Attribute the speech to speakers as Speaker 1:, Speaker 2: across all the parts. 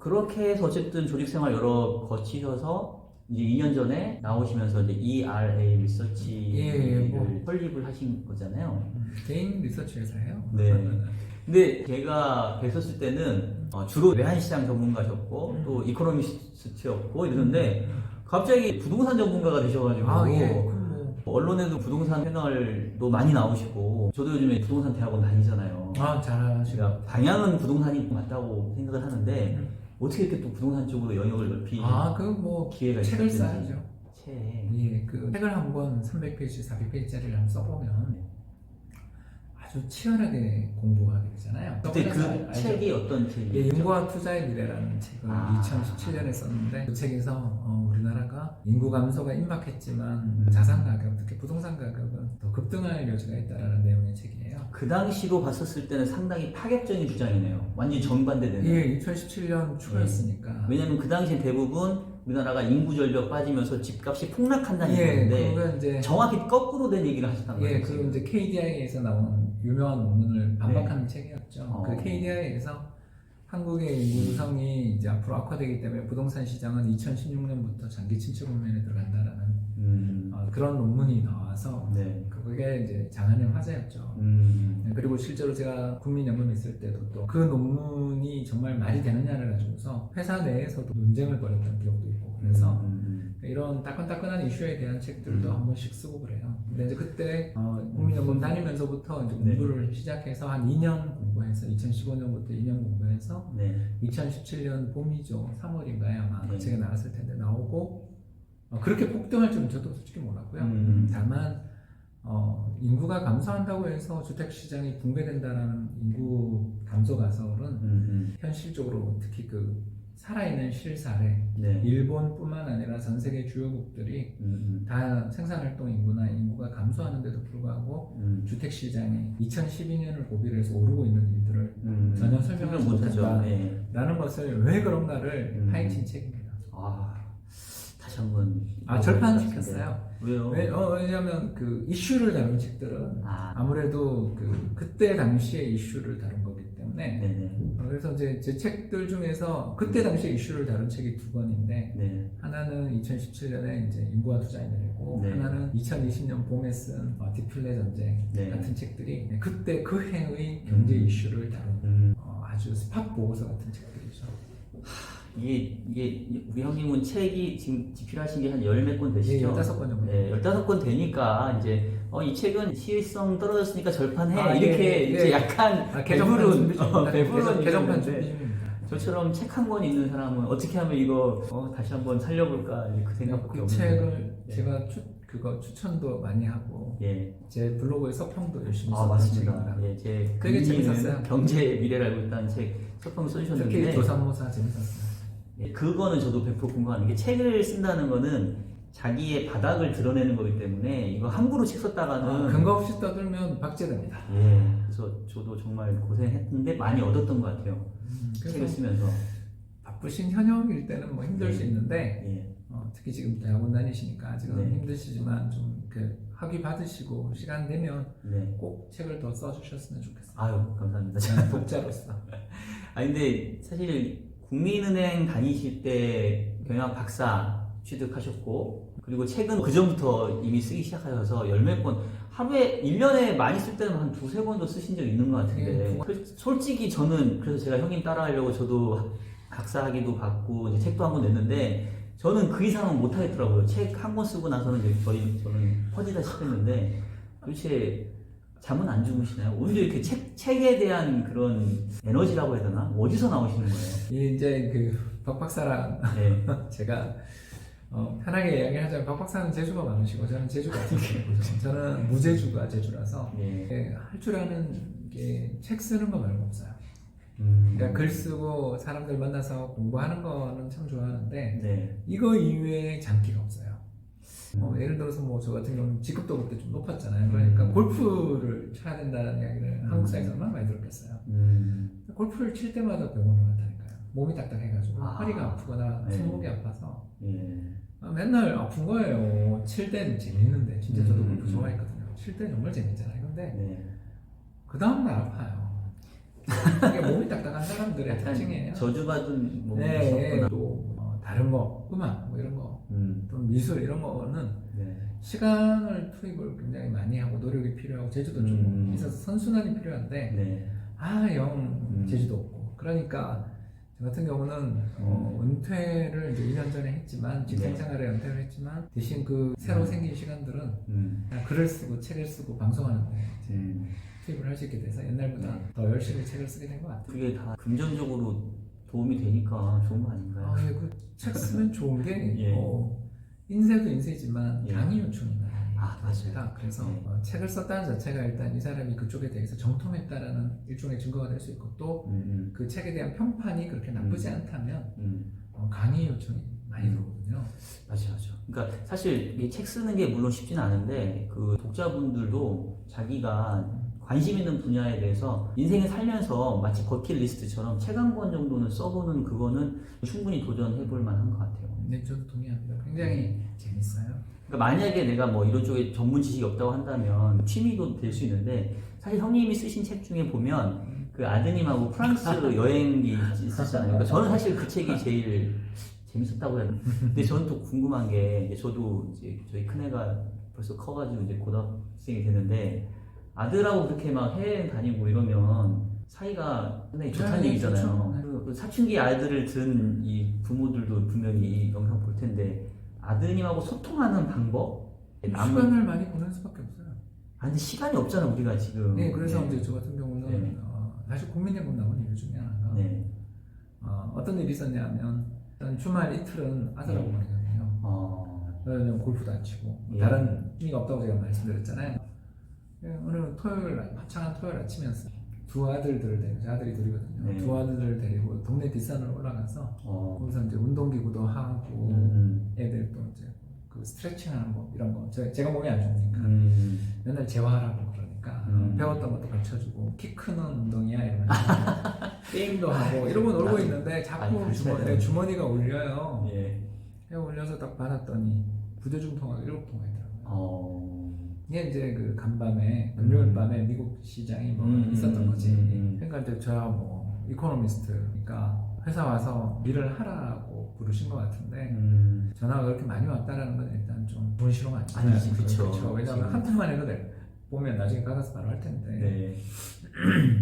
Speaker 1: 그렇게 해서 어쨌든 조직생활 여러 거치셔서 이제 2년 전에 나오시면서 이제 ERA 리서치를 설립을 하신 거잖아요.
Speaker 2: 개인 리서치 회사예요.
Speaker 1: 네. 근데 제가 뵀었을 때는 주로 외환시장 전문가셨고 또 이코노미스트였고 이러는데 갑자기 부동산 전문가가 되셔가지고 언론에도 부동산 패널도 많이 나오시고 저도 요즘에 부동산 대학원 다니잖아요.
Speaker 2: 잘하시고.
Speaker 1: 제가 방향은 부동산이 맞다고 생각을 하는데 어떻게 이렇게 또 부동산 쪽으로 영역을 넓히 기회가
Speaker 2: 책을
Speaker 1: 있었는지.
Speaker 2: 써야죠.
Speaker 1: 책.
Speaker 2: 그 책을 한 권 300페이지, 400페이지짜리를 한번 써보면 아주 치열하게 공부하게 되잖아요.
Speaker 1: 그때 그 책이 어떤 책이에요?
Speaker 2: 인구와 투자의 미래라는 책을 2017년에 썼는데 그 책에서 우리나라가 인구 감소가 임박했지만 자산 가격, 특히 부동산 가격은 더 급등할 여지가 있다는 내용의 책이에요.
Speaker 1: 그 당시로 봤었을 때는 상당히 파격적인 주장이네요. 완전히 정반대되는.
Speaker 2: 2017년 초였으니까.
Speaker 1: 왜냐면 그 당시 대부분 우리나라가 인구 절벽 빠지면서 집값이 폭락한다는 얘기인데
Speaker 2: 이제
Speaker 1: 정확히 거꾸로 된 얘기를 하셨단 말이에요.
Speaker 2: 그 이제 KDI에서 나온 유명한 논문을 반박하는 책이었죠. 그 KDI에서 한국의 인구 구성이 이제 앞으로 악화되기 때문에 부동산 시장은 2016년부터 장기 침체 국면에 들어간다라는 그런 논문이 나와서 그게 이제 장안의 화제였죠. 그리고 실제로 제가 국민연금에 있을 때도 또 그 논문이 정말 말이 되느냐를 가지고서 회사 내에서도 논쟁을 벌였던 기억도 있고 그래서 이런 따끈따끈한 이슈에 대한 책들도 한 번씩 쓰고 그래요. 근데 이제 그때 국민연금 다니면서부터 이제 공부를 시작해서 한 2년 공부해서 2015년부터 2년 공부해서 2017년 봄이죠. 3월인가요? 아마 그 책이 나왔을 텐데 나오고 그렇게 폭등할 줄은 저도 솔직히 몰랐고요. 다만 인구가 감소한다고 해서 주택시장이 붕괴된다는 인구 감소 가설은 현실적으로 특히 그 살아있는 실사례 일본뿐만 아니라 전 세계 주요국들이 다 생산활동 인구나 인구가 감소하는데도 불구하고 주택시장이 2012년을 고비로 해서 오르고 있는 일들을 전혀 설명하지 못한다라는 것을 왜 그런가를 파헤친 책입니다.
Speaker 1: 다시 한번
Speaker 2: 절판시켰어요.
Speaker 1: 왜요?
Speaker 2: 왜냐하면 그 이슈를 다룬 책들은 아무래도 그때 당시의 이슈를 다룬 거기 때문에 그래서 이제 제 책들 중에서 그때 당시에 이슈를 다룬 책이 2권인데 하나는 2017년에 이제 인구와 투자의 미래고 하나는 2020년 봄에 쓴 디플레 전쟁 같은 책들이 그때 그 해의 경제 이슈를 다룬 아주 스팟 보고서 같은 책들이죠.
Speaker 1: 이게 우리 형님은 책이 지금 집필하신 게 한 열 몇 권 되시죠?
Speaker 2: 15권 정도.
Speaker 1: 15권 되니까 이제 이 책은 시의성 떨어졌으니까 절판해 이렇게 이제 약간 배부른
Speaker 2: 개정판 준비 중입니다.
Speaker 1: 저처럼 책 한 권 있는 사람은 어떻게 하면 이거 다시 한번 살려볼까 그 생각밖에 없는데
Speaker 2: 그 책을 제가 그거 추천도 많이 하고 제 블로그에 서평도 열심히 썼던
Speaker 1: 맞습니다.
Speaker 2: 책입니다.
Speaker 1: 제
Speaker 2: 되게 재밌었어요.
Speaker 1: 경제의 미래를 알고 있다는 책 서평 써주셨는데
Speaker 2: 특히 조삼모사 재밌었어요.
Speaker 1: 그거는 저도 100% 공감하는 게 책을 쓴다는 거는 자기의 바닥을 드러내는 거기 때문에 이거 함부로 책 썼다가는
Speaker 2: 근거 없이 떠들면 박제됩니다.
Speaker 1: 그래서 저도 정말 고생했는데 많이 얻었던 것 같아요. 책을 쓰면서
Speaker 2: 바쁘신 현역일 때는 뭐 힘들 수 있는데 특히 지금 대학원 다니시니까 아직은 힘드시지만 좀 학위 받으시고 시간 되면 꼭 책을 더 써주셨으면 좋겠어요.
Speaker 1: 아유 감사합니다.
Speaker 2: 독자로서.
Speaker 1: 근데 사실 국민은행 다니실 때 경영 박사 취득하셨고 그리고 책은 그 전부터 이미 쓰기 시작하셔서 열 몇 권 하루에 1년에 많이 쓸 때는 한 두세 권도 쓰신 적 있는 것 같은데 솔직히 저는 그래서 제가 형님 따라하려고 저도 박사학위도 받고 이제 책도 한 권 냈는데 저는 그 이상은 못 하겠더라고요. 책 한 권 쓰고 나서는 저는 퍼지다시피 했는데 도대체 잠은 안 주무시나요? 오히려 이렇게 책에 대한 그런 에너지라고 해야 되나? 어디서 나오시는 거예요?
Speaker 2: 이제 박 박사랑 제가 편하게 이야기하자면 박 박사는 재주가 많으시고 저는 재주가 없으시고 저는 무재주가 재주라서 할 줄 아는 게 책 쓰는 거 말고 없어요. 그러니까 글 쓰고 사람들 만나서 공부하는 거는 참 좋아하는데 이거 이외에 장기가 없어요. 예를 들어서 저 같은 경우는 직급도 그때 좀 높았잖아요. 그러니까 골프를 쳐야 된다는 이야기를 한국 사회에서 얼마나 많이 들었겠어요. 골프를 칠 때마다 병원을 갔다니까요. 몸이 딱딱해가지고 허리가 아프거나 손목이 아파서 맨날 아픈 거예요. 칠 때는 재밌는데 진짜 저도 골프 좋아했거든요. 칠 때 정말 재밌잖아요. 근데 그 다음날 아파요. 이게 몸이 딱딱한 사람이 시간들의
Speaker 1: 약간
Speaker 2: 특징이에요.
Speaker 1: 저주받은
Speaker 2: 네,
Speaker 1: 몸이셨구나.
Speaker 2: 또 다른 거, 음악 뭐 이런 거, 또 미술 이런 거는
Speaker 1: 네.
Speaker 2: 시간을 투입을 굉장히 많이 하고 노력이 필요하고 재주도 좀 있어서 선순환이 필요한데
Speaker 1: 네.
Speaker 2: 영 재주도 없고 그러니까 저 같은 경우는 은퇴를 이제 2년 전에 했지만 직장생활에 은퇴를 했지만 대신 그 새로 생긴 시간들은 그냥 글을 쓰고 책을 쓰고 방송하는데 이제 투입을 할 수 있게 돼서 옛날보다 더 열심히 책을 쓰게 된 것 같아요.
Speaker 1: 그게 다 금전적으로 도움이 되니까 좋은 거 아닌가요?
Speaker 2: 예, 그책 쓰면 좋은 게
Speaker 1: 예.
Speaker 2: 인쇄도 인쇄지만
Speaker 1: 예.
Speaker 2: 강의 요청이 많이
Speaker 1: 맞아요.
Speaker 2: 있다. 그래서
Speaker 1: 네.
Speaker 2: 책을 썼다는 자체가 일단 이 사람이 그쪽에 대해서 정통했다라는 일종의 증거가 될 수 있고 또 그 책에 대한 평판이 그렇게 나쁘지 않다면 강의 요청이 많이 들어오거든요.
Speaker 1: 맞아요. 그러니까 사실 이 책 쓰는 게 물론 쉽지는 않은데 그 독자분들도 자기가 관심 있는 분야에 대해서 인생을 살면서 마치 버킷리스트처럼 책 한 권 정도는 써보는 그거는 충분히 도전해볼 만한 것 같아요.
Speaker 2: 네, 저도 동의합니다. 굉장히 재밌어요.
Speaker 1: 그러니까 만약에 내가 뭐 이런 쪽에 전문 지식이 없다고 한다면 취미도 될 수 있는데 사실 형님이 쓰신 책 중에 보면 그 아드님하고 프랑스 여행기 있으시잖아요. 그러니까 저는 사실 그 책이 제일 재밌었다고 해요. 근데 저는 또 궁금한 게 이제 저도 이제 저희 큰애가 벌써 커가지고 이제 고등학생이 되는데 아들하고 그렇게 막 해외 다니고 이러면 사이가 상당히 좋다는
Speaker 2: 네,
Speaker 1: 얘기잖아요.
Speaker 2: 그렇죠.
Speaker 1: 그 사춘기 아이들을 둔 이 부모들도 분명히 이 영상 볼 텐데 아드님하고 소통하는 방법?
Speaker 2: 시간을 많이 보낼 수밖에 없어요.
Speaker 1: 근데 시간이 없잖아 우리가 지금.
Speaker 2: 네, 그래서
Speaker 1: 네.
Speaker 2: 이제 저 같은 경우는
Speaker 1: 네.
Speaker 2: 사실 국민의국 나온 이유 중에 하나가
Speaker 1: 네.
Speaker 2: 어떤 일이 있었냐면 일단 주말 이틀은 아들하고 보내거든요. 왜냐면 골프도 안 치고
Speaker 1: 예.
Speaker 2: 다른 취미가 없다고 제가 말씀드렸잖아요. 오늘 토요일 화창한 토요일 아침이었어요. 두 아들들을 데리고 제 아들이 둘이거든요.
Speaker 1: 네.
Speaker 2: 두 아들을 데리고 동네 뒷산으로 올라가서 거기서 이제 운동기구도 하고 애들 또 이제 그 스트레칭하는 거 이런 거 제가 몸이 안 좋으니까 맨날 재활하고 그러니까 배웠던 것도 가르쳐주고 키 크는 운동이야 이러면 게임도 하고 이러고 놀고 있는데 자꾸 내 주머니가 울려요.
Speaker 1: 예.
Speaker 2: 울려서 딱 받았더니 부대중 통화가 7통화 있더라고요. 이게 이제 그 간밤에 금요일 밤에 미국 시장이 뭐 있었던 거지. 그러니까 이제 저야 뭐 이코노미스트니까 회사 와서 일을 하라고 부르신 것 같은데 전화가 그렇게 많이 왔다라는 건 일단 좀 좋은 신호가 아니잖아요.
Speaker 1: 아니지, 그쵸.
Speaker 2: 왜냐하면 한 통만 해도 보면 나중에 받아서 바로 할 텐데
Speaker 1: 네.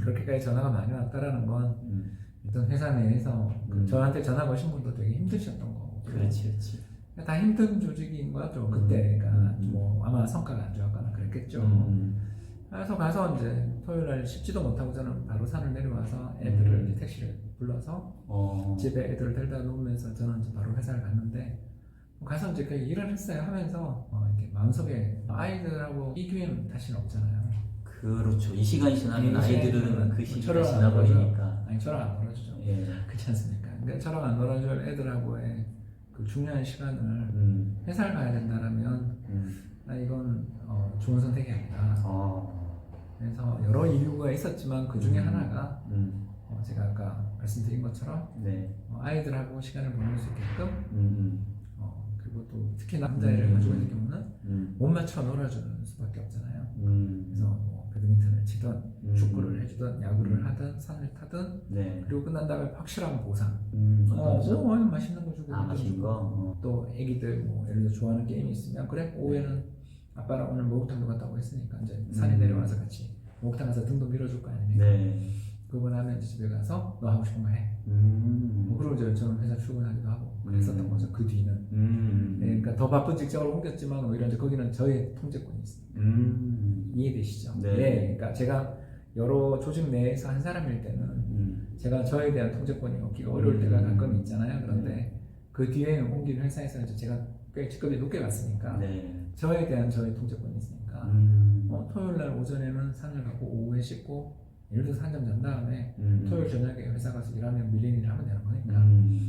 Speaker 2: 그렇게까지 전화가 많이 왔다라는 건 일단 회사 내에서 저한테 전화 거신 분도 되게 힘드셨던 거고.
Speaker 1: 그렇지.
Speaker 2: 다 힘든 조직인 거죠 그때가 뭐 아마 성과가 안 좋았거나 그랬겠죠. 그래서 가서 이제 토요일날 씻지도 못하고 저는 바로 산을 내려와서 애들을 이제 택시를 불러서 집에 애들을 데려다 놓으면서 저는 이제 바로 회사를 갔는데 가서 이제 그 일을 했어요. 하면서 이렇게 마음속에 아이들하고 비교는 다시는 없잖아요.
Speaker 1: 그렇죠. 이 시간이 지나면 아이들은 그 시기가
Speaker 2: 저랑
Speaker 1: 지나버리니까.
Speaker 2: 아니 저랑 안 놀아주죠.
Speaker 1: 예.
Speaker 2: 그렇지 않습니까? 근데 저랑 안 놀아줄 애들하고의 그 중요한 시간을 회사를 가야 된다라면 이건 좋은 선택이 아니다. 그래서 여러 이유가 있었지만 그 중에 하나가 제가 아까 말씀드린 것처럼
Speaker 1: 네.
Speaker 2: 아이들하고 시간을 보낼 수 있게끔 그리고 또 특히 남자애를 가지고 있는 경우는 못 맞춰 놀아주는 수밖에 없잖아요. 그래서 뭐 배드민턴을 치든 축구를 해주든 야구를 하든 산을 타든
Speaker 1: 네.
Speaker 2: 그리고 끝난 다음에 확실한 보상.
Speaker 1: 어떤
Speaker 2: 맛있는 거 주고
Speaker 1: 맛있는 거.
Speaker 2: 또 애기들 뭐 예를 들어 좋아하는 게임이 있으면 그래 오후에는 아빠랑 오늘 목욕탕도 갔다고 했으니까 이제 산에 내려와서 같이 목욕탕 가서 등도 밀어줄 거 아닙니까?
Speaker 1: 네.
Speaker 2: 그러고 나면 이제 집에 가서 너 하고 싶은 거 해. 뭐 그리고 이제 저는 회사 출근하기도 하고 그랬었던 거죠. 그 뒤는. 네, 그러니까 더 바쁜 직장으로 옮겼지만 오히려 이제 거기는 저의 통제권이 있습니다. 이해되시죠?
Speaker 1: 네.
Speaker 2: 그러니까 제가 여러 조직 내에서 한 사람일 때는 제가 저에 대한 통제권이 얻기가 어려울 때가 가끔 있잖아요. 그런데 그 뒤에 옮긴 회사에서 이제 제가 꽤 직급이 높게 갔으니까 저에 대한 저의 통제권이 있으니까 토요일 날 오전에는 산을 가고 오후에 씻고 예를 들어서 한잠 잔 다음에 토요일 저녁에 회사 가서 일하면 밀린 일을 하면 되는 거니까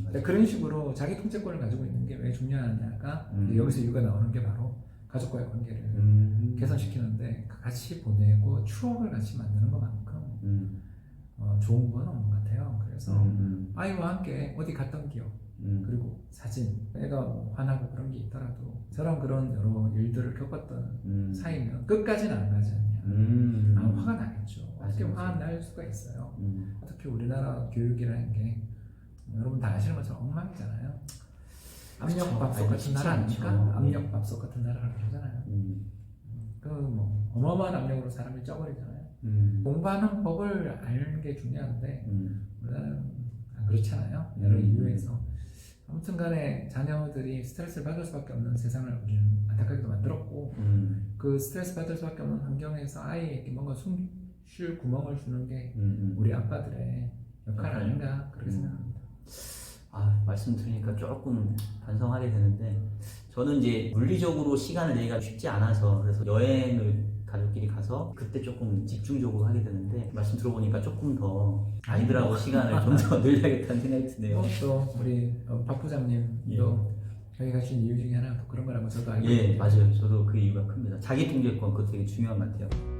Speaker 2: 그러니까 그런 식으로 자기 통제권을 가지고 있는 게 왜 중요하냐가 여기서 이유가 나오는 게 바로 가족과의 관계를 개선시키는데 같이 보내고 추억을 같이 만드는 것만큼 좋은 건 없는 것 같아요. 그래서 아이와 함께 어디 갔던 기억 그리고 사진, 애가 뭐 화나고 그런 게 있더라도 저런 그런 여러 일들을 겪었던 사이면 끝까지는 안 가지 않냐. 화가 나겠죠. 어떻게
Speaker 1: 맞아요.
Speaker 2: 화가 날 수가 있어요. 어떻게 우리나라 교육이라는 게 여러분 다 아시는 것처럼 엉망이잖아요. 압력밥솥 같은 나라 아닙니까? 압력밥솥 같은 나라라고 그러잖아요. 그 뭐 어마어마한 압력으로 사람을 쪄버리잖아요. 공부하는 법을 아는 게 중요한데 우리나라는 그렇잖아요. 여러 이유에서 아무튼 간에 자녀들이 스트레스를 받을 수밖에 없는 세상을 우리는 안타깝게도 만들었고 그 스트레스 받을 수밖에 없는 환경에서 아이에게 뭔가 숨쉴 구멍을 주는 게 우리 아빠들의 역할 아닌가 그렇게 생각합니다.
Speaker 1: 말씀 들으니까 조금 반성하게 되는데 저는 이제 물리적으로 시간을 내기가 쉽지 않아서 그래서 여행을 가족끼리 가서 그때 조금 집중적으로 하게 되는데 말씀 들어보니까 조금 더 아이들하고 시간을 좀 더 늘려야겠다는 생각이 드네요.
Speaker 2: 또 우리 박 부장님도 여기 가신 이유 중에 하나가 또 그런 거라고 저도 알고
Speaker 1: 예,
Speaker 2: 있는데
Speaker 1: 맞아요. 저도 그 이유가 큽니다. 자기 통제권 그거 되게 중요한 것 같아요.